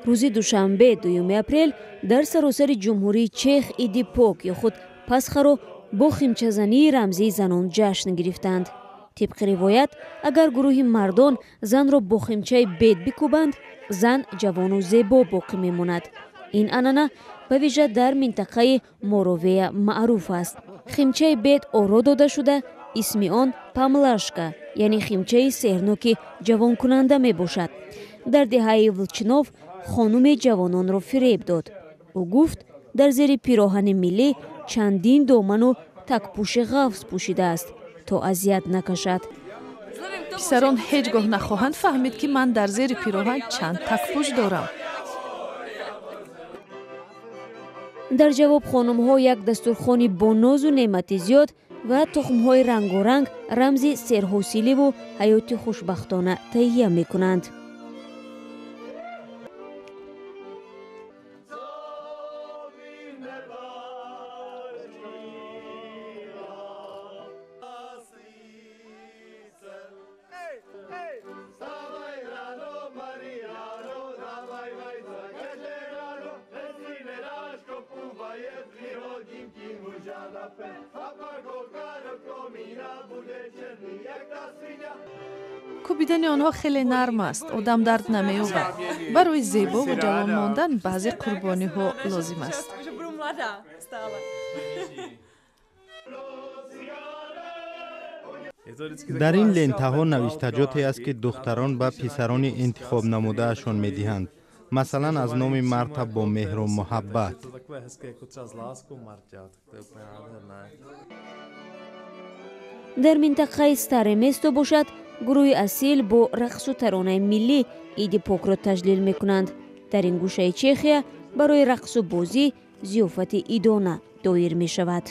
рӯзи душанбе 2 апрел дар саросари ҷумҳурии Чех Иди Пок ё худ Пасхаро бо химчазании рамзии занон ҷашн гирифтанд. тибқи ривоят, агар гурӯҳи мардон занро бо химчаи бед бикӯбанд, зан ҷавону зебо боқӣ мемонад. ин анъана ба вижа дар минтақаи Моровея маъруф аст. химчаи бед оро дода шуда, исми он памлашка, яъне химчаи сеҳрноки ҷавонкунанда мебошад. дар деҳаи Влчинов хонуме ҷавононро фиреб дод. ӯ гуфт, дар зери пироҳани миллӣ чандин доману такпӯши ғафз пӯшидааст, то азият накашад. писарон ҳеҷ гоҳ нахоҳанд фаҳмид, ки ман дар зери пироҳан чанд такпӯш дорам. дар ҷавоб хонумҳо як дастурхони бо нозу неъмати зиёд ва тухмҳои рангоранг рамзи серҳосиливу ҳаёти хушбахтона таҳия мекунанд. кӯбидани онҳо хеле нарм аст, одам дард намеёбад. барои зебо ва ҷавон мондан баъзе қурбониҳо лозим аст. дар ин лентаҳо навиштаҷоте аст, ки духтарон ба писарони интихоб намудаашон медиҳанд. масалан аз номи марта бо меҳру муҳаббат. дар минтақаи стареместо бошад, гурӯҳи асил бо рақсу таронаи миллӣ Иди Покро таҷлил мекунанд. дар ин гӯшаи Чехия барои рақсу бозӣ зиёфати идона доир мешавад.